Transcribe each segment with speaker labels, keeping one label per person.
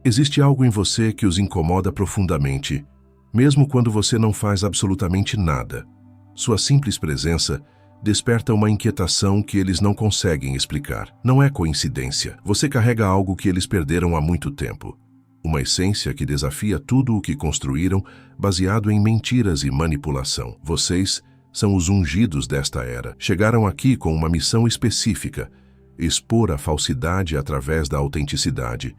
Speaker 1: Existe algo em você que os incomoda profundamente, mesmo quando você não faz absolutamente nada. Sua simples presença desperta uma inquietação que eles não conseguem explicar. Não é coincidência. Você carrega algo que eles perderam há muito tempo. Uma essência que desafia tudo o que construíram, baseado em mentiras e manipulação. Vocês são os ungidos desta era. Chegaram aqui com uma missão específica: expor a falsidade através da autenticidade.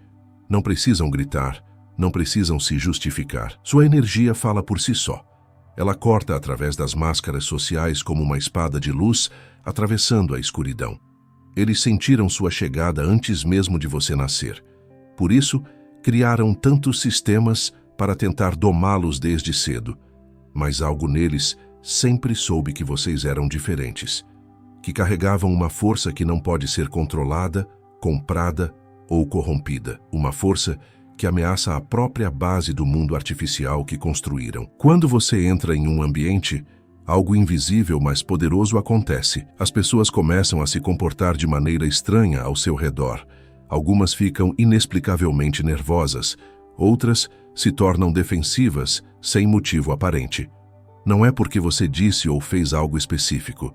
Speaker 1: Não precisam gritar, não precisam se justificar. Sua energia fala por si só. Ela corta através das máscaras sociais como uma espada de luz, atravessando a escuridão. Eles sentiram sua chegada antes mesmo de você nascer. Por isso, criaram tantos sistemas para tentar domá-los desde cedo. Mas algo neles sempre soube que vocês eram diferentes, que carregavam uma força que não pode ser controlada, comprada ou corrompida. Uma força que ameaça a própria base do mundo artificial que construíram. Quando você entra em um ambiente, algo invisível mas poderoso acontece. As pessoas começam a se comportar de maneira estranha ao seu redor. Algumas ficam inexplicavelmente nervosas, outras se tornam defensivas sem motivo aparente. Não é porque você disse ou fez algo específico.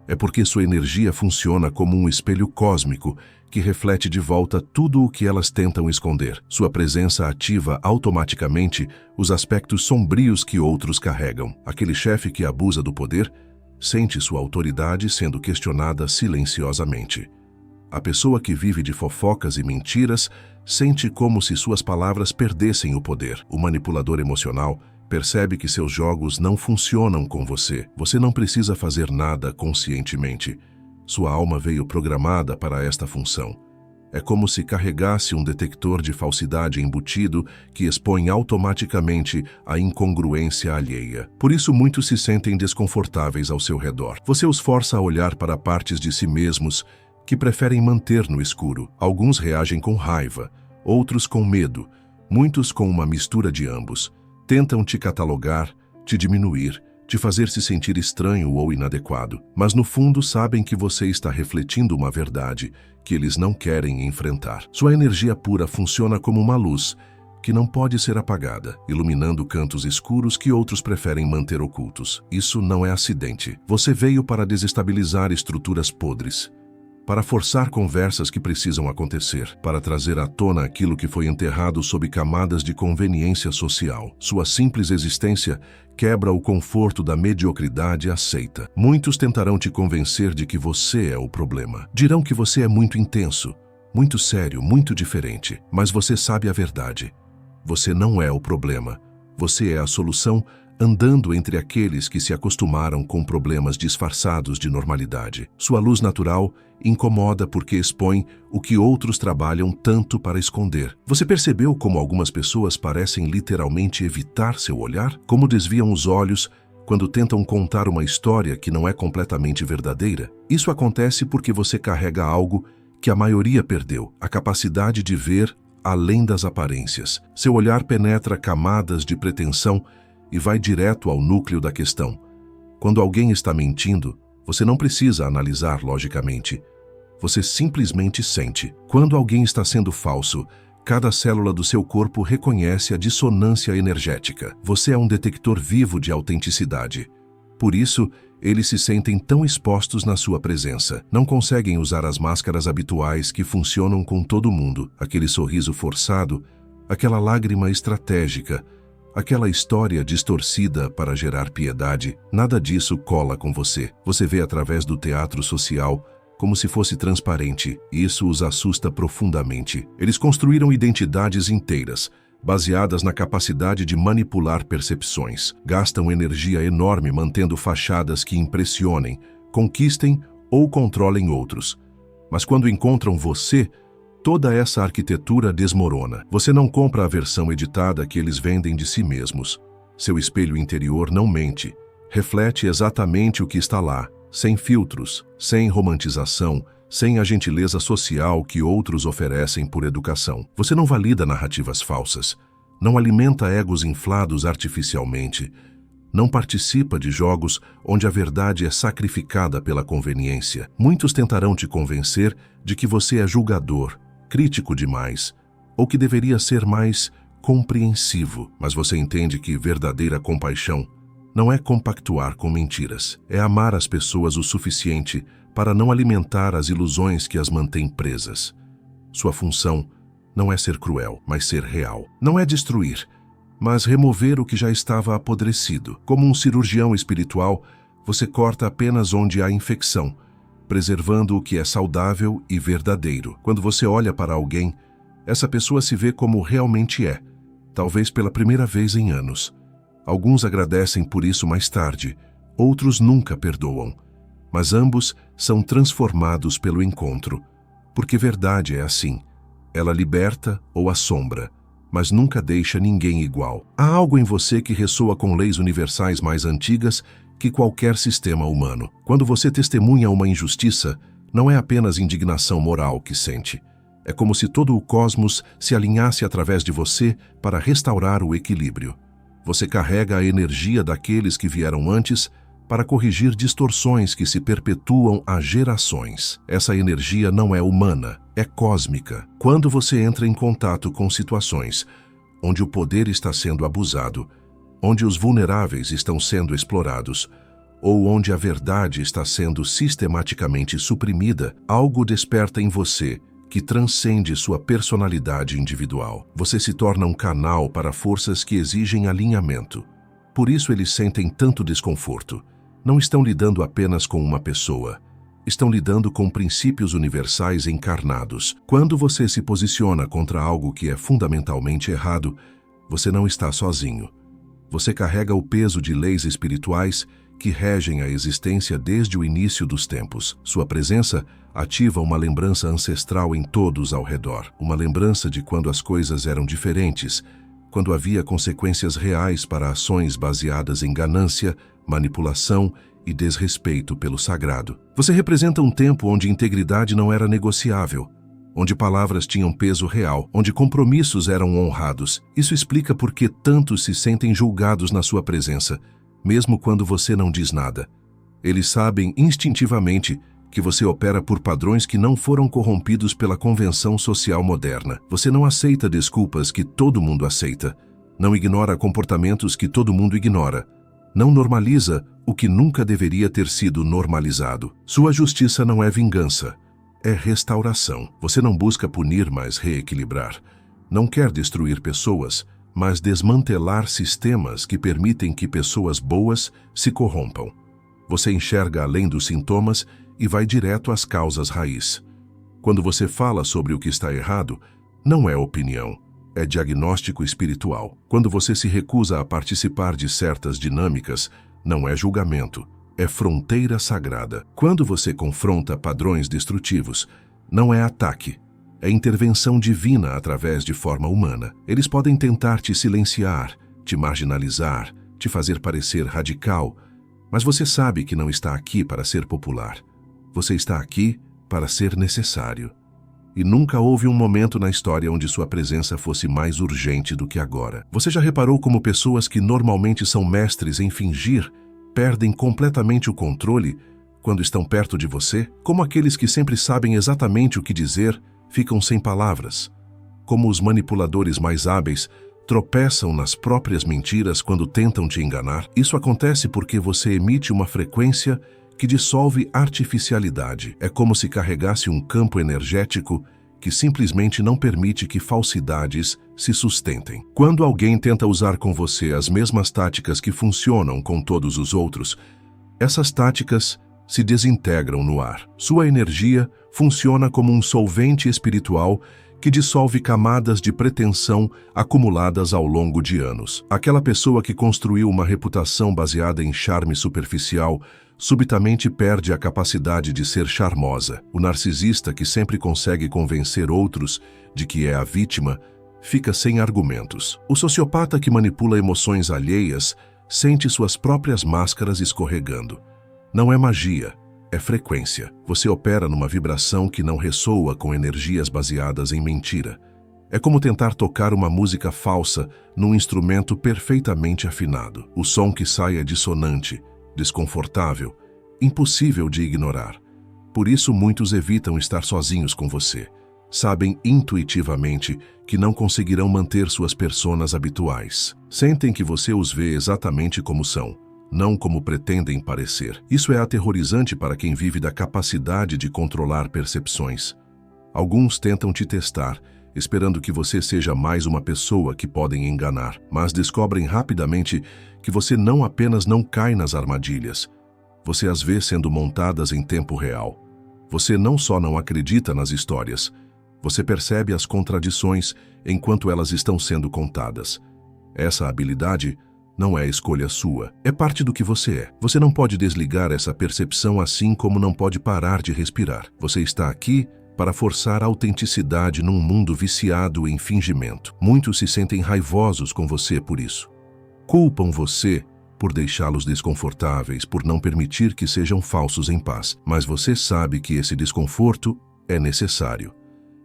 Speaker 1: É porque sua energia funciona como um espelho cósmico que reflete de volta tudo o que elas tentam esconder. Sua presença ativa automaticamente os aspectos sombrios que outros carregam. Aquele chefe que abusa do poder sente sua autoridade sendo questionada silenciosamente. A pessoa que vive de fofocas e mentiras sente como se suas palavras perdessem o poder. O manipulador emocional percebe que seus jogos não funcionam com você. Você não precisa fazer nada conscientemente. Sua alma veio programada para esta função. É como se carregasse um detector de falsidade embutido que expõe automaticamente a incongruência alheia. Por isso muitos se sentem desconfortáveis ao seu redor. Você os força a olhar para partes de si mesmos que preferem manter no escuro. Alguns reagem com raiva, outros com medo, muitos com uma mistura de ambos. Tentam te catalogar, te diminuir, te fazer se sentir estranho ou inadequado. Mas no fundo sabem que você está refletindo uma verdade que eles não querem enfrentar. Sua energia pura funciona como uma luz que não pode ser apagada, iluminando cantos escuros que outros preferem manter ocultos. Isso não é acidente. Você veio para desestabilizar estruturas podres, para forçar conversas que precisam acontecer, para trazer à tona aquilo que foi enterrado sob camadas de conveniência social. Sua simples existência quebra o conforto da mediocridade aceita. Muitos tentarão te convencer de que você é o problema. Dirão que você é muito intenso, muito sério, muito diferente. Mas você sabe a verdade. Você não é o problema. Você é a solução, andando entre aqueles que se acostumaram com problemas disfarçados de normalidade. Sua luz natural incomoda porque expõe o que outros trabalham tanto para esconder. Você percebeu como algumas pessoas parecem literalmente evitar seu olhar? Como desviam os olhos quando tentam contar uma história que não é completamente verdadeira? Isso acontece porque você carrega algo que a maioria perdeu: a capacidade de ver além das aparências. Seu olhar penetra camadas de pretensão e vai direto ao núcleo da questão. Quando alguém está mentindo, você não precisa analisar logicamente. Você simplesmente sente. Quando alguém está sendo falso, cada célula do seu corpo reconhece a dissonância energética. Você é um detector vivo de autenticidade. Por isso, eles se sentem tão expostos na sua presença. Não conseguem usar as máscaras habituais que funcionam com todo mundo. Aquele sorriso forçado, aquela lágrima estratégica, aquela história distorcida para gerar piedade. Nada disso cola com você. Você vê através do teatro social como se fosse transparente. Isso os assusta profundamente. Eles construíram identidades inteiras, baseadas na capacidade de manipular percepções. Gastam energia enorme mantendo fachadas que impressionem, conquistem ou controlem outros. Mas quando encontram você, toda essa arquitetura desmorona. Você não compra a versão editada que eles vendem de si mesmos. Seu espelho interior não mente. Reflete exatamente o que está lá, sem filtros, sem romantização, sem a gentileza social que outros oferecem por educação. Você não valida narrativas falsas, não alimenta egos inflados artificialmente, não participa de jogos onde a verdade é sacrificada pela conveniência. Muitos tentarão te convencer de que você é julgador, crítico demais, ou que deveria ser mais compreensivo. Mas você entende que verdadeira compaixão não é compactuar com mentiras, é amar as pessoas o suficiente para não alimentar as ilusões que as mantêm presas. Sua função não é ser cruel, mas ser real. Não é destruir, mas remover o que já estava apodrecido. Como um cirurgião espiritual, você corta apenas onde há infecção, preservando o que é saudável e verdadeiro. Quando você olha para alguém, essa pessoa se vê como realmente é, talvez pela primeira vez em anos. Alguns agradecem por isso mais tarde, outros nunca perdoam. Mas ambos são transformados pelo encontro, porque verdade é assim. Ela liberta ou assombra, mas nunca deixa ninguém igual. Há algo em você que ressoa com leis universais mais antigas que qualquer sistema humano. Quando você testemunha uma injustiça, não é apenas indignação moral que sente. É como se todo o cosmos se alinhasse através de você para restaurar o equilíbrio. Você carrega a energia daqueles que vieram antes para corrigir distorções que se perpetuam há gerações. Essa energia não é humana, é cósmica. Quando você entra em contato com situações onde o poder está sendo abusado, onde os vulneráveis estão sendo explorados, ou onde a verdade está sendo sistematicamente suprimida, algo desperta em você que transcende sua personalidade individual. Você se torna um canal para forças que exigem alinhamento. Por isso eles sentem tanto desconforto. Não estão lidando apenas com uma pessoa. Estão lidando com princípios universais encarnados. Quando você se posiciona contra algo que é fundamentalmente errado, você não está sozinho. Você carrega o peso de leis espirituais que regem a existência desde o início dos tempos. Sua presença ativa uma lembrança ancestral em todos ao redor. Uma lembrança de quando as coisas eram diferentes, quando havia consequências reais para ações baseadas em ganância, manipulação e desrespeito pelo sagrado. Você representa um tempo onde integridade não era negociável, onde palavras tinham peso real, onde compromissos eram honrados. Isso explica por que tantos se sentem julgados na sua presença, mesmo quando você não diz nada. Eles sabem instintivamente que você opera por padrões que não foram corrompidos pela convenção social moderna. Você não aceita desculpas que todo mundo aceita, não ignora comportamentos que todo mundo ignora, não normaliza o que nunca deveria ter sido normalizado. Sua justiça não é vingança, é restauração. Você não busca punir, mas reequilibrar. Não quer destruir pessoas, mas desmantelar sistemas que permitem que pessoas boas se corrompam. Você enxerga além dos sintomas e vai direto às causas raiz. Quando você fala sobre o que está errado, não é opinião, é diagnóstico espiritual. Quando você se recusa a participar de certas dinâmicas, não é julgamento, é fronteira sagrada. Quando você confronta padrões destrutivos, não é ataque, é intervenção divina através de forma humana. Eles podem tentar te silenciar, te marginalizar, te fazer parecer radical, mas você sabe que não está aqui para ser popular. Você está aqui para ser necessário. E nunca houve um momento na história onde sua presença fosse mais urgente do que agora. Você já reparou como pessoas que normalmente são mestres em fingir perdem completamente o controle quando estão perto de você? Como aqueles que sempre sabem exatamente o que dizer ficam sem palavras. Como os manipuladores mais hábeis tropeçam nas próprias mentiras quando tentam te enganar. Isso acontece porque você emite uma frequência que dissolve artificialidade. É como se carregasse um campo energético que simplesmente não permite que falsidades se sustentem. Quando alguém tenta usar com você as mesmas táticas que funcionam com todos os outros, essas táticas se desintegram no ar. Sua energia funciona como um solvente espiritual que dissolve camadas de pretensão acumuladas ao longo de anos. Aquela pessoa que construiu uma reputação baseada em charme superficial subitamente perde a capacidade de ser charmosa. O narcisista, que sempre consegue convencer outros de que é a vítima, fica sem argumentos. O sociopata, que manipula emoções alheias, sente suas próprias máscaras escorregando. Não é magia, é frequência. Você opera numa vibração que não ressoa com energias baseadas em mentira. É como tentar tocar uma música falsa num instrumento perfeitamente afinado. O som que sai é dissonante, desconfortável, impossível de ignorar. Por isso muitos evitam estar sozinhos com você. Sabem intuitivamente que não conseguirão manter suas personas habituais. Sentem que você os vê exatamente como são, não como pretendem parecer. Isso é aterrorizante para quem vive da capacidade de controlar percepções. Alguns tentam te testar, esperando que você seja mais uma pessoa que podem enganar, mas descobrem rapidamente que você não apenas não cai nas armadilhas, você as vê sendo montadas em tempo real. Você não só não acredita nas histórias, você percebe as contradições enquanto elas estão sendo contadas. Essa habilidade não é escolha sua, é parte do que você é. Você não pode desligar essa percepção assim como não pode parar de respirar. Você está aqui para forçar a autenticidade num mundo viciado em fingimento. Muitos se sentem raivosos com você por isso. Culpam você por deixá-los desconfortáveis, por não permitir que sejam falsos em paz. Mas você sabe que esse desconforto é necessário.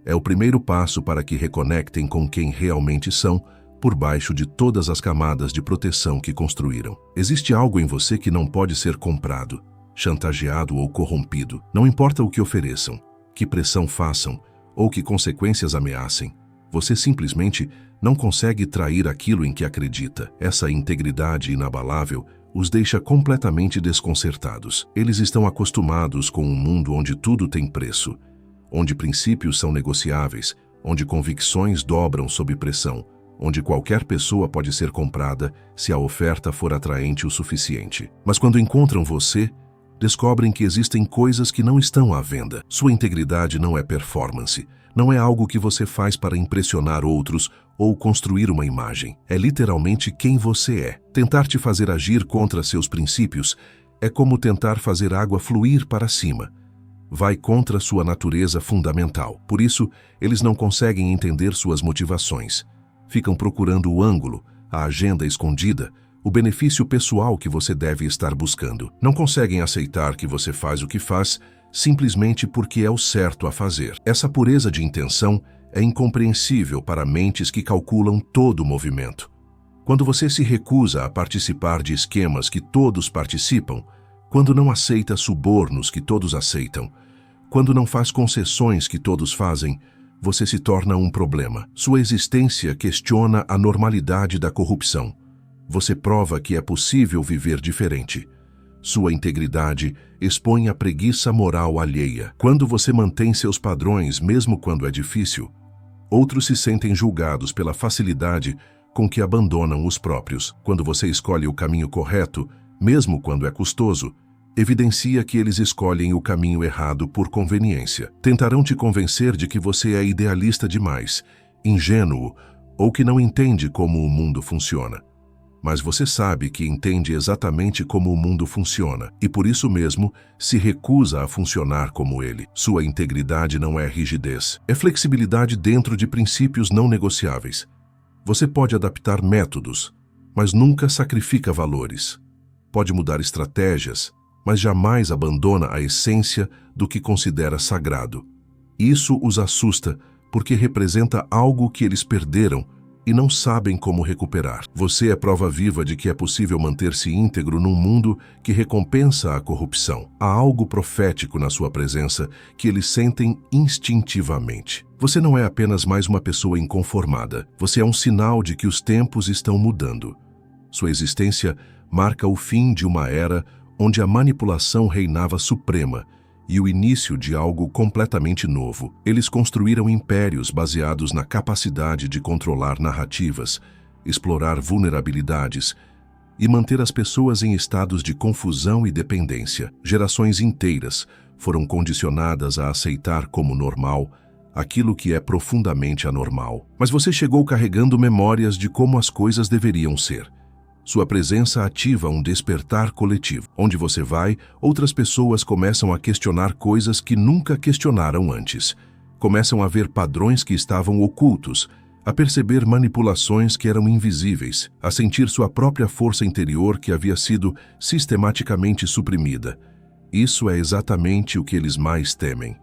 Speaker 1: É o primeiro passo para que reconectem com quem realmente são, por baixo de todas as camadas de proteção que construíram. Existe algo em você que não pode ser comprado, chantageado ou corrompido. Não importa o que ofereçam, que pressão façam ou que consequências ameacem, você simplesmente não consegue trair aquilo em que acredita. Essa integridade inabalável os deixa completamente desconcertados. Eles estão acostumados com um mundo onde tudo tem preço, onde princípios são negociáveis, onde convicções dobram sob pressão, onde qualquer pessoa pode ser comprada se a oferta for atraente o suficiente. Mas quando encontram você, descobrem que existem coisas que não estão à venda. Sua integridade não é performance, não é algo que você faz para impressionar outros ou construir uma imagem. É literalmente quem você é. Tentar te fazer agir contra seus princípios é como tentar fazer água fluir para cima. Vai contra sua natureza fundamental. Por isso, eles não conseguem entender suas motivações. Ficam procurando o ângulo, a agenda escondida, o benefício pessoal que você deve estar buscando. Não conseguem aceitar que você faz o que faz simplesmente porque é o certo a fazer. Essa pureza de intenção é incompreensível para mentes que calculam todo o movimento. Quando você se recusa a participar de esquemas que todos participam, quando não aceita subornos que todos aceitam, quando não faz concessões que todos fazem, você se torna um problema. Sua existência questiona a normalidade da corrupção. Você prova que é possível viver diferente. Sua integridade expõe a preguiça moral alheia. Quando você mantém seus padrões, mesmo quando é difícil, outros se sentem julgados pela facilidade com que abandonam os próprios. Quando você escolhe o caminho correto, mesmo quando é custoso, evidencia que eles escolhem o caminho errado por conveniência. Tentarão te convencer de que você é idealista demais, ingênuo ou que não entende como o mundo funciona. Mas você sabe que entende exatamente como o mundo funciona e por isso mesmo se recusa a funcionar como ele. Sua integridade não é rigidez, é flexibilidade dentro de princípios não negociáveis. Você pode adaptar métodos, mas nunca sacrifica valores. Pode mudar estratégias, mas jamais abandona a essência do que considera sagrado. Isso os assusta porque representa algo que eles perderam e não sabem como recuperar. Você é prova viva de que é possível manter-se íntegro num mundo que recompensa a corrupção. Há algo profético na sua presença que eles sentem instintivamente. Você não é apenas mais uma pessoa inconformada. Você é um sinal de que os tempos estão mudando. Sua existência marca o fim de uma era onde a manipulação reinava suprema e o início de algo completamente novo. Eles construíram impérios baseados na capacidade de controlar narrativas, explorar vulnerabilidades e manter as pessoas em estados de confusão e dependência. Gerações inteiras foram condicionadas a aceitar como normal aquilo que é profundamente anormal. Mas você chegou carregando memórias de como as coisas deveriam ser. Sua presença ativa um despertar coletivo. Onde você vai, outras pessoas começam a questionar coisas que nunca questionaram antes. Começam a ver padrões que estavam ocultos, a perceber manipulações que eram invisíveis, a sentir sua própria força interior que havia sido sistematicamente suprimida. Isso é exatamente o que eles mais temem.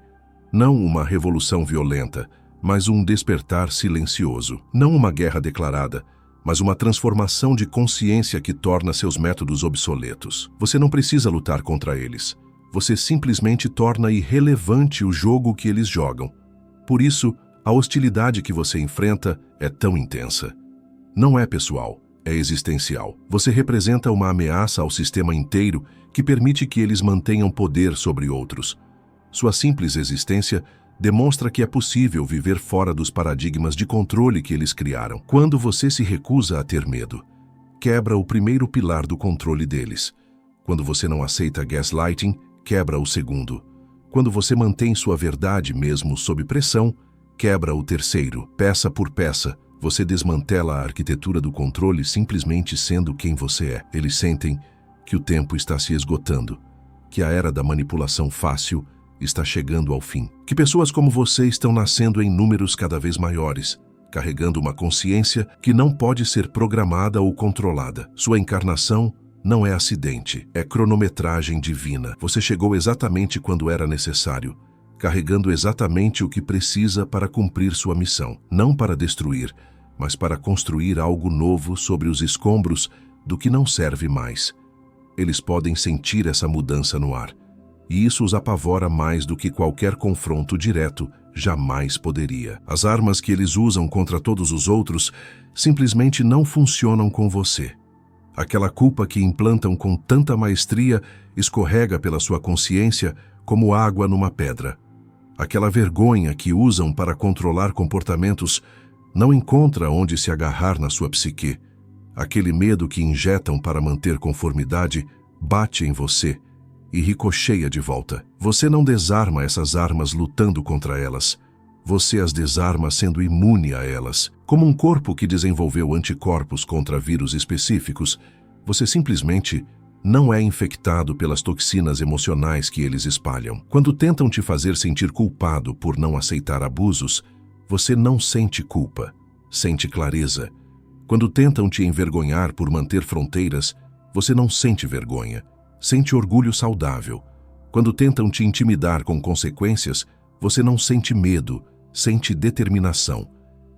Speaker 1: Não uma revolução violenta, mas um despertar silencioso. Não uma guerra declarada, mas uma transformação de consciência que torna seus métodos obsoletos. Você não precisa lutar contra eles. Você simplesmente torna irrelevante o jogo que eles jogam. Por isso, a hostilidade que você enfrenta é tão intensa. Não é pessoal, é existencial. Você representa uma ameaça ao sistema inteiro que permite que eles mantenham poder sobre outros. Sua simples existência demonstra que é possível viver fora dos paradigmas de controle que eles criaram. Quando você se recusa a ter medo, quebra o primeiro pilar do controle deles. Quando você não aceita gaslighting, quebra o segundo. Quando você mantém sua verdade mesmo sob pressão, quebra o terceiro. Peça por peça, você desmantela a arquitetura do controle simplesmente sendo quem você é. Eles sentem que o tempo está se esgotando, que a era da manipulação fácil está chegando ao fim, que pessoas como você estão nascendo em números cada vez maiores, carregando uma consciência que não pode ser programada ou controlada. Sua encarnação não é acidente, é cronometragem divina. Você chegou exatamente quando era necessário, carregando exatamente o que precisa para cumprir sua missão, não para destruir, mas para construir algo novo sobre os escombros do que não serve mais. Eles podem sentir essa mudança no ar, e isso os apavora mais do que qualquer confronto direto jamais poderia. As armas que eles usam contra todos os outros simplesmente não funcionam com você. Aquela culpa que implantam com tanta maestria escorrega pela sua consciência como água numa pedra. Aquela vergonha que usam para controlar comportamentos não encontra onde se agarrar na sua psique. Aquele medo que injetam para manter conformidade bate em você e ricocheia de volta. Você não desarma essas armas lutando contra elas. Você as desarma sendo imune a elas. Como um corpo que desenvolveu anticorpos contra vírus específicos, você simplesmente não é infectado pelas toxinas emocionais que eles espalham. Quando tentam te fazer sentir culpado por não aceitar abusos, você não sente culpa, sente clareza. Quando tentam te envergonhar por manter fronteiras, você não sente vergonha, sente orgulho saudável. Quando tentam te intimidar com consequências, você não sente medo, sente determinação.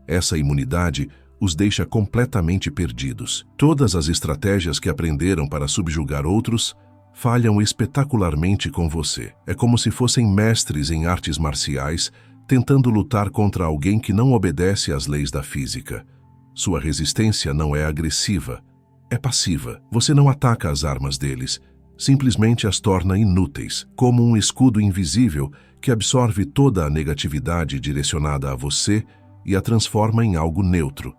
Speaker 1: Essa imunidade os deixa completamente perdidos. Todas as estratégias que aprenderam para subjugar outros falham espetacularmente com você. É como se fossem mestres em artes marciais tentando lutar contra alguém que não obedece às leis da física. Sua resistência não é agressiva, é passiva. Você não ataca as armas deles, simplesmente as torna inúteis, como um escudo invisível que absorve toda a negatividade direcionada a você e a transforma em algo neutro.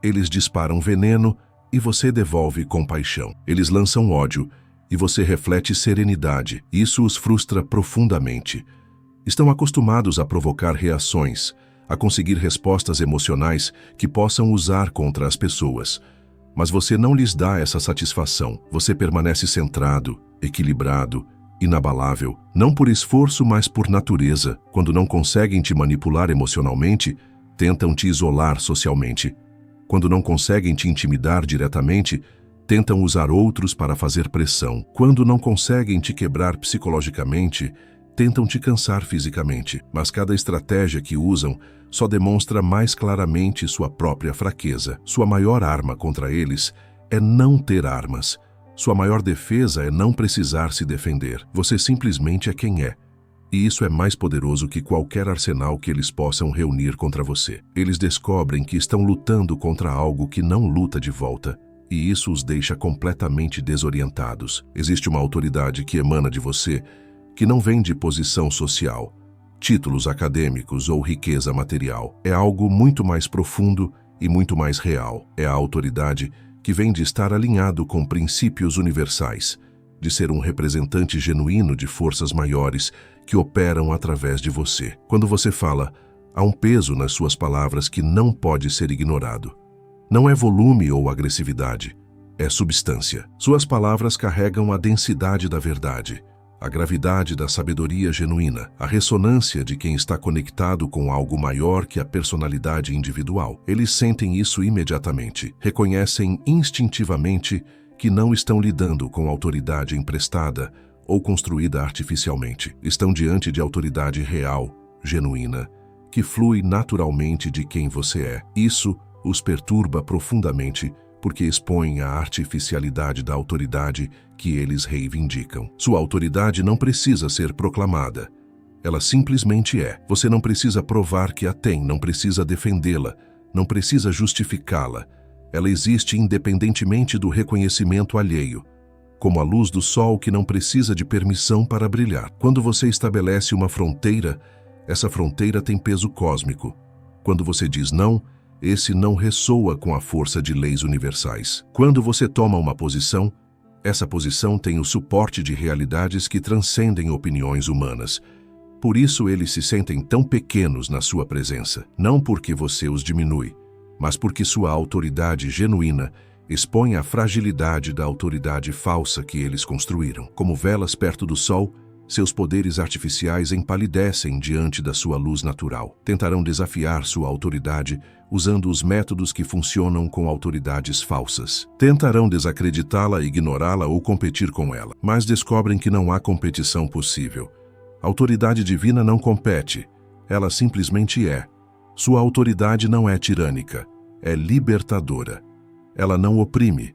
Speaker 1: Eles disparam veneno e você devolve compaixão. Eles lançam ódio e você reflete serenidade. Isso os frustra profundamente. Estão acostumados a provocar reações, a conseguir respostas emocionais que possam usar contra as pessoas. Mas você não lhes dá essa satisfação. Você permanece centrado, equilibrado, inabalável, não por esforço, mas por natureza. Quando não conseguem te manipular emocionalmente, tentam te isolar socialmente. Quando não conseguem te intimidar diretamente, tentam usar outros para fazer pressão. Quando não conseguem te quebrar psicologicamente, tentam te cansar fisicamente. Mas cada estratégia que usam só demonstra mais claramente sua própria fraqueza. Sua maior arma contra eles é não ter armas. Sua maior defesa é não precisar se defender. Você simplesmente é quem é. E isso é mais poderoso que qualquer arsenal que eles possam reunir contra você. Eles descobrem que estão lutando contra algo que não luta de volta, e isso os deixa completamente desorientados. Existe uma autoridade que emana de você, que não vem de posição social, títulos acadêmicos ou riqueza material. É algo muito mais profundo e muito mais real. É a autoridade que vem de estar alinhado com princípios universais, de ser um representante genuíno de forças maiores que operam através de você. Quando você fala, há um peso nas suas palavras que não pode ser ignorado. Não é volume ou agressividade, é substância. Suas palavras carregam a densidade da verdade, a gravidade da sabedoria genuína, a ressonância de quem está conectado com algo maior que a personalidade individual. Eles sentem isso imediatamente, reconhecem instintivamente que não estão lidando com autoridade emprestada ou construída artificialmente. Estão diante de autoridade real, genuína, que flui naturalmente de quem você é. Isso os perturba profundamente porque expõe a artificialidade da autoridade que eles reivindicam. Sua autoridade não precisa ser proclamada. Ela simplesmente é. Você não precisa provar que a tem, não precisa defendê-la, não precisa justificá-la. Ela existe independentemente do reconhecimento alheio, como a luz do sol que não precisa de permissão para brilhar. Quando você estabelece uma fronteira, essa fronteira tem peso cósmico. Quando você diz não, esse não ressoa com a força de leis universais. Quando você toma uma posição, essa posição tem o suporte de realidades que transcendem opiniões humanas. Por isso eles se sentem tão pequenos na sua presença, não porque você os diminui, mas porque sua autoridade genuína expõe a fragilidade da autoridade falsa que eles construíram. Como velas perto do sol, seus poderes artificiais empalidecem diante da sua luz natural. Tentarão desafiar sua autoridade usando os métodos que funcionam com autoridades falsas. Tentarão desacreditá-la, ignorá-la ou competir com ela, mas descobrem que não há competição possível. A autoridade divina não compete, ela simplesmente é. Sua autoridade não é tirânica, é libertadora. Ela não oprime,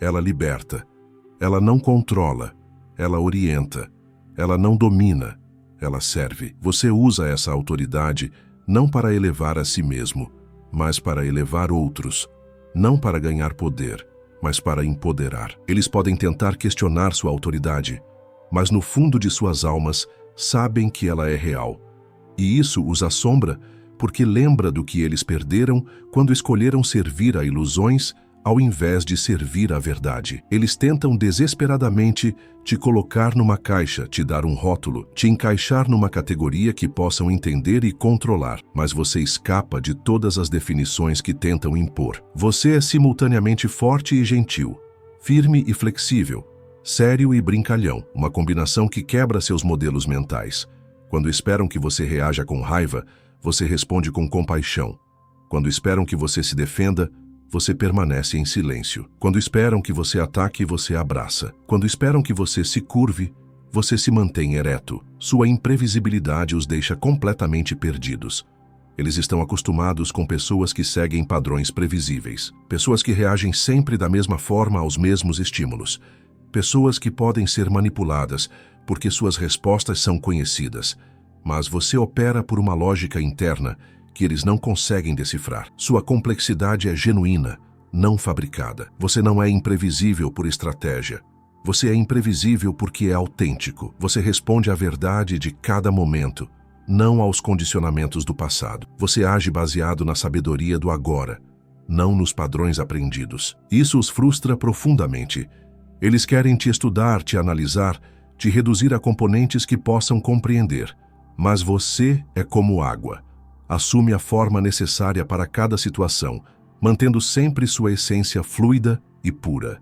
Speaker 1: ela liberta. Ela não controla, ela orienta. Ela não domina, ela serve. Você usa essa autoridade não para elevar a si mesmo, mas para elevar outros. Não para ganhar poder, mas para empoderar. Eles podem tentar questionar sua autoridade, mas no fundo de suas almas sabem que ela é real. E isso os assombra porque lembra do que eles perderam quando escolheram servir a ilusões ao invés de servir à verdade. Eles tentam desesperadamente te colocar numa caixa, te dar um rótulo, te encaixar numa categoria que possam entender e controlar, mas você escapa de todas as definições que tentam impor. Você é simultaneamente forte e gentil, firme e flexível, sério e brincalhão, uma combinação que quebra seus modelos mentais. Quando esperam que você reaja com raiva, você responde com compaixão. Quando esperam que você se defenda, você permanece em silêncio. Quando esperam que você ataque, você abraça. Quando esperam que você se curve, você se mantém ereto. Sua imprevisibilidade os deixa completamente perdidos. Eles estão acostumados com pessoas que seguem padrões previsíveis. Pessoas que reagem sempre da mesma forma aos mesmos estímulos. Pessoas que podem ser manipuladas porque suas respostas são conhecidas. Mas você opera por uma lógica interna que eles não conseguem decifrar. Sua complexidade é genuína, não fabricada. Você não é imprevisível por estratégia. Você é imprevisível porque é autêntico. Você responde à verdade de cada momento, não aos condicionamentos do passado. Você age baseado na sabedoria do agora, não nos padrões aprendidos. Isso os frustra profundamente. Eles querem te estudar, te analisar, te reduzir a componentes que possam compreender. Mas você é como água. Assume a forma necessária para cada situação, mantendo sempre sua essência fluida e pura.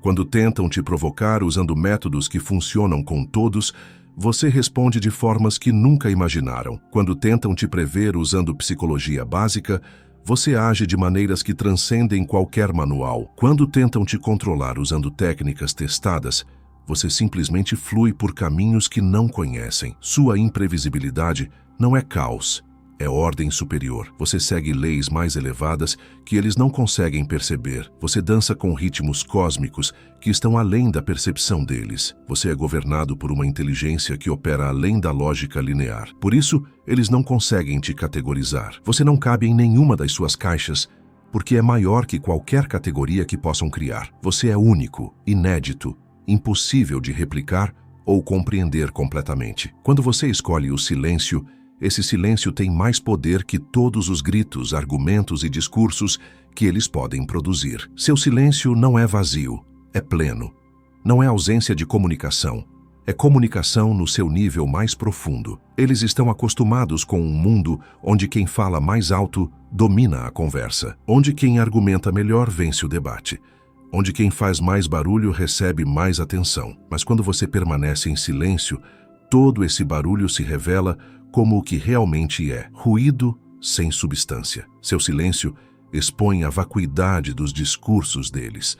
Speaker 1: Quando tentam te provocar usando métodos que funcionam com todos, você responde de formas que nunca imaginaram. Quando tentam te prever usando psicologia básica, você age de maneiras que transcendem qualquer manual. Quando tentam te controlar usando técnicas testadas, você simplesmente flui por caminhos que não conhecem. Sua imprevisibilidade não é caos, é ordem superior. Você segue leis mais elevadas que eles não conseguem perceber. Você dança com ritmos cósmicos que estão além da percepção deles. Você é governado por uma inteligência que opera além da lógica linear. Por isso, eles não conseguem te categorizar. Você não cabe em nenhuma das suas caixas, porque é maior que qualquer categoria que possam criar. Você é único, inédito, impossível de replicar ou compreender completamente. Quando você escolhe o silêncio, esse silêncio tem mais poder que todos os gritos, argumentos e discursos que eles podem produzir. Seu silêncio não é vazio, é pleno. Não é ausência de comunicação, é comunicação no seu nível mais profundo. Eles estão acostumados com um mundo onde quem fala mais alto domina a conversa, onde quem argumenta melhor vence o debate, onde quem faz mais barulho recebe mais atenção. Mas quando você permanece em silêncio, todo esse barulho se revela como o que realmente é: ruído sem substância. Seu silêncio expõe a vacuidade dos discursos deles.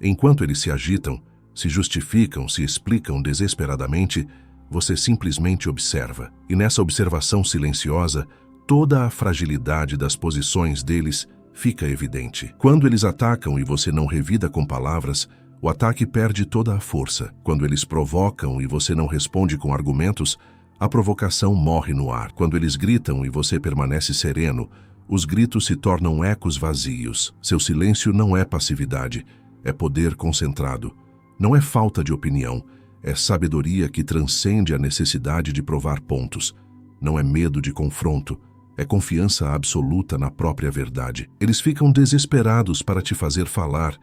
Speaker 1: Enquanto eles se agitam, se justificam, se explicam desesperadamente, você simplesmente observa. E nessa observação silenciosa, toda a fragilidade das posições deles fica evidente. Quando eles atacam e você não revida com palavras, o ataque perde toda a força. Quando eles provocam e você não responde com argumentos, A provocação morre no ar. Quando eles gritam e você permanece sereno, os gritos se tornam ecos vazios. Seu silêncio não é passividade, é poder concentrado. Não é falta de opinião, é sabedoria que transcende a necessidade de provar pontos. Não é medo de confronto, é confiança absoluta na própria verdade. Eles ficam desesperados para te fazer falar,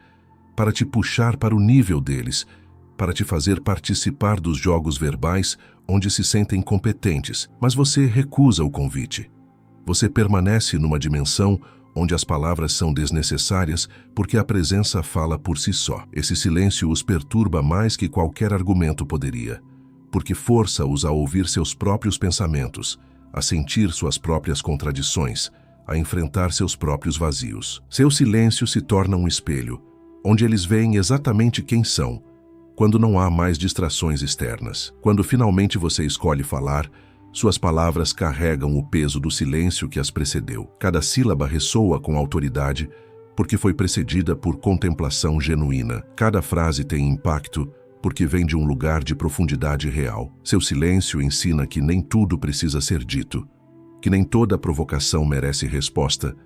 Speaker 1: para te puxar para o nível deles, para te fazer participar dos jogos verbais onde se sentem competentes, mas você recusa o convite. Você permanece numa dimensão onde as palavras são desnecessárias porque a presença fala por si só. Esse silêncio os perturba mais que qualquer argumento poderia, porque força-os a ouvir seus próprios pensamentos, a sentir suas próprias contradições, a enfrentar seus próprios vazios. Seu silêncio se torna um espelho, onde eles veem exatamente quem são, quando não há mais distrações externas. Quando finalmente você escolhe falar, suas palavras carregam o peso do silêncio que as precedeu. Cada sílaba ressoa com autoridade, porque foi precedida por contemplação genuína. Cada frase tem impacto, porque vem de um lugar de profundidade real. Seu silêncio ensina que nem tudo precisa ser dito, que nem toda provocação merece resposta,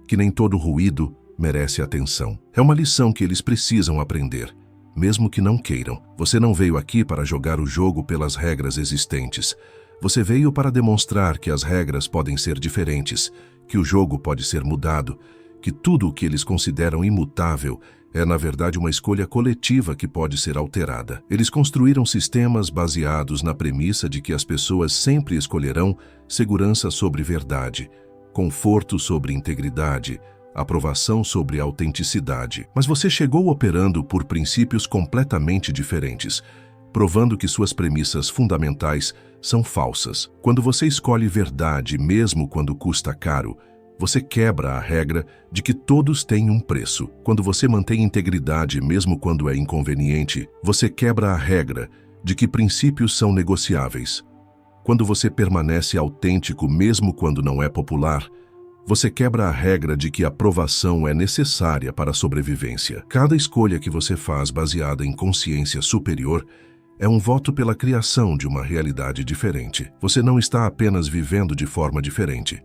Speaker 1: que nem todo ruído merece atenção. É uma lição que eles precisam aprender, mesmo que não queiram. Você não veio aqui para jogar o jogo pelas regras existentes. Você veio para demonstrar que as regras podem ser diferentes, que o jogo pode ser mudado, que tudo o que eles consideram imutável é, na verdade, uma escolha coletiva que pode ser alterada. Eles construíram sistemas baseados na premissa de que as pessoas sempre escolherão segurança sobre verdade, conforto sobre integridade, aprovação sobre autenticidade. Mas você chegou operando por princípios completamente diferentes, provando que suas premissas fundamentais são falsas. Quando você escolhe verdade, mesmo quando custa caro, você quebra a regra de que todos têm um preço. Quando você mantém integridade, mesmo quando é inconveniente, você quebra a regra de que princípios são negociáveis. Quando você permanece autêntico, mesmo quando não é popular, você quebra a regra de que a aprovação é necessária para a sobrevivência. Cada escolha que você faz baseada em consciência superior é um voto pela criação de uma realidade diferente. Você não está apenas vivendo de forma diferente.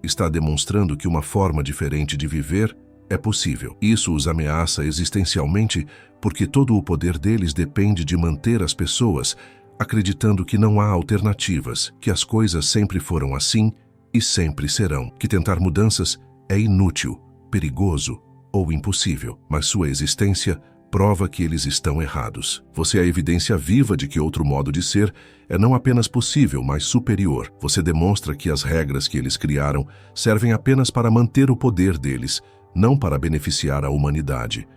Speaker 1: Está demonstrando que uma forma diferente de viver é possível. Isso os ameaça existencialmente porque todo o poder deles depende de manter as pessoas acreditando que não há alternativas, que as coisas sempre foram assim e sempre serão, que tentar mudanças é inútil, perigoso ou impossível, mas sua existência prova que eles estão errados. Você é a evidência viva de que outro modo de ser é não apenas possível, mas superior. Você demonstra que as regras que eles criaram servem apenas para manter o poder deles, não para beneficiar a humanidade.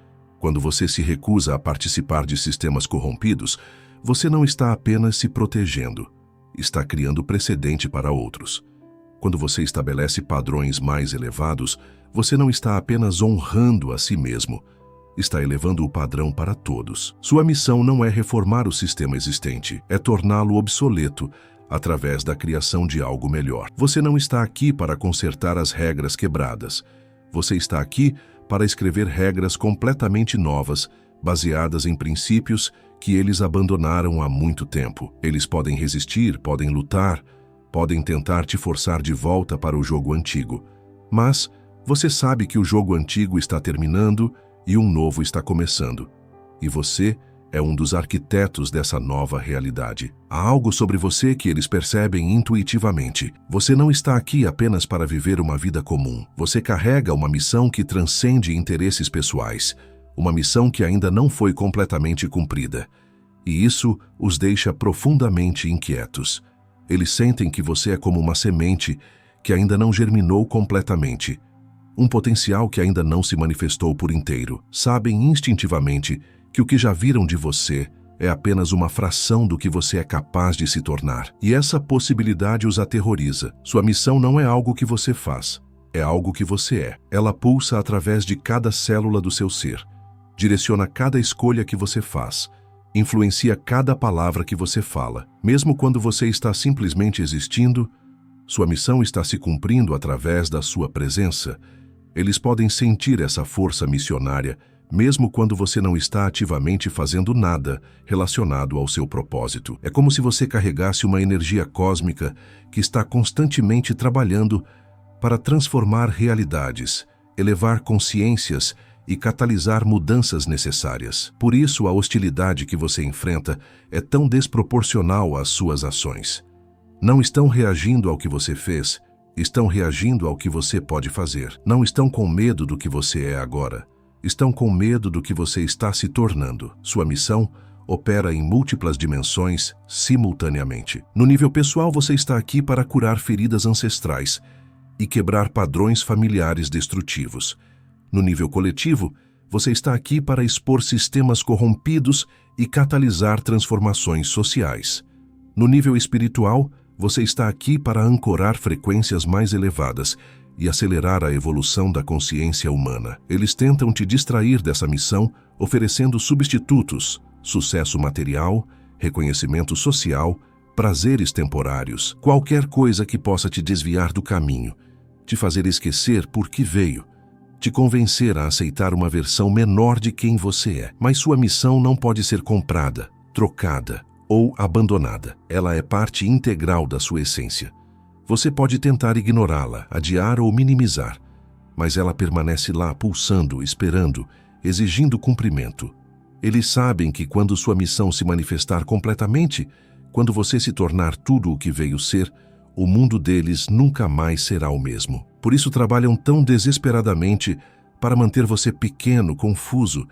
Speaker 1: Quando você se recusa a participar de sistemas corrompidos, você não está apenas se protegendo, está criando precedente para outros. Quando você estabelece padrões mais elevados, você não está apenas honrando a si mesmo, está elevando o padrão para todos. Sua missão não é reformar o sistema existente, é torná-lo obsoleto através da criação de algo melhor. Você não está aqui para consertar as regras quebradas. Você está aqui para escrever regras completamente novas, baseadas em princípios que eles abandonaram há muito tempo. Eles podem resistir, podem lutar, podem tentar te forçar de volta para o jogo antigo. Mas você sabe que o jogo antigo está terminando e um novo está começando. E você é um dos arquitetos dessa nova realidade. Há algo sobre você que eles percebem intuitivamente. Você não está aqui apenas para viver uma vida comum. Você carrega uma missão que transcende interesses pessoais, uma missão que ainda não foi completamente cumprida. E isso os deixa profundamente inquietos. Eles sentem que você é como uma semente que ainda não germinou completamente, um potencial que ainda não se manifestou por inteiro. Sabem instintivamente que o que já viram de você é apenas uma fração do que você é capaz de se tornar. E essa possibilidade os aterroriza. Sua missão não é algo que você faz, é algo que você é. Ela pulsa através de cada célula do seu ser, direciona cada escolha que você faz, influencia cada palavra que você fala. Mesmo quando você está simplesmente existindo, sua missão está se cumprindo através da sua presença. Eles podem sentir essa força missionária, mesmo quando você não está ativamente fazendo nada relacionado ao seu propósito. É como se você carregasse uma energia cósmica que está constantemente trabalhando para transformar realidades, elevar consciências e catalisar mudanças necessárias. Por isso, a hostilidade que você enfrenta é tão desproporcional às suas ações. Não estão reagindo ao que você fez, estão reagindo ao que você pode fazer. Não estão com medo do que você é agora, estão com medo do que você está se tornando. Sua missão opera em múltiplas dimensões simultaneamente. No nível pessoal, você está aqui para curar feridas ancestrais e quebrar padrões familiares destrutivos. No nível coletivo, você está aqui para expor sistemas corrompidos e catalisar transformações sociais. No nível espiritual, você está aqui para ancorar frequências mais elevadas e acelerar a evolução da consciência humana. Eles tentam te distrair dessa missão, oferecendo substitutos, sucesso material, reconhecimento social, prazeres temporários, qualquer coisa que possa te desviar do caminho, te fazer esquecer por que veio, te convencer a aceitar uma versão menor de quem você é. Mas sua missão não pode ser comprada, trocada ou abandonada. Ela é parte integral da sua essência. Você pode tentar ignorá-la, adiar ou minimizar, mas ela permanece lá pulsando, esperando, exigindo cumprimento. Eles sabem que quando sua missão se manifestar completamente, quando você se tornar tudo o que veio ser, o mundo deles nunca mais será o mesmo. Por isso trabalham tão desesperadamente para manter você pequeno, confuso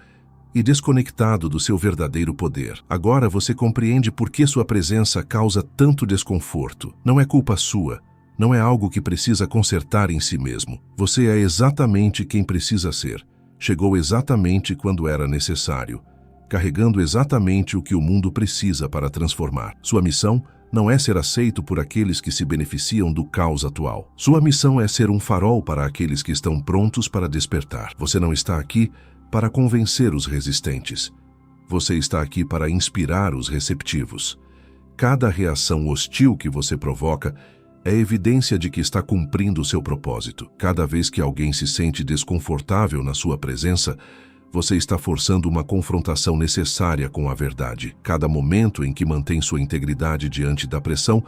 Speaker 1: e desconectado do seu verdadeiro poder. Agora você compreende por que sua presença causa tanto desconforto. Não é culpa sua, não é algo que precisa consertar em si mesmo. Você é exatamente quem precisa ser. Chegou exatamente quando era necessário, carregando exatamente o que o mundo precisa para transformar. Sua missão não é ser aceito por aqueles que se beneficiam do caos atual. Sua missão é ser um farol para aqueles que estão prontos para despertar. Você não está aqui para convencer os resistentes. Você está aqui para inspirar os receptivos. Cada reação hostil que você provoca é evidência de que está cumprindo o seu propósito. Cada vez que alguém se sente desconfortável na sua presença, você está forçando uma confrontação necessária com a verdade. Cada momento em que mantém sua integridade diante da pressão,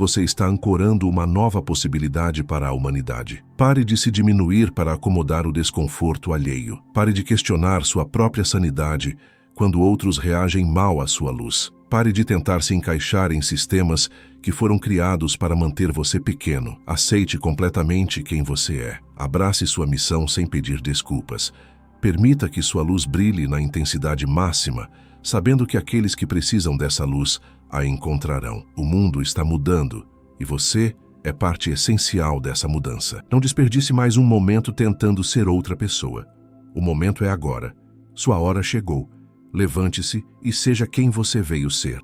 Speaker 1: você está ancorando uma nova possibilidade para a humanidade. Pare de se diminuir para acomodar o desconforto alheio. Pare de questionar sua própria sanidade quando outros reagem mal à sua luz. Pare de tentar se encaixar em sistemas que foram criados para manter você pequeno. Aceite completamente quem você é. Abrace sua missão sem pedir desculpas. Permita que sua luz brilhe na intensidade máxima, sabendo que aqueles que precisam dessa luz a encontrarão. O mundo está mudando e você é parte essencial dessa mudança. Não desperdice mais um momento tentando ser outra pessoa. O momento é agora. Sua hora chegou. Levante-se e seja quem você veio ser.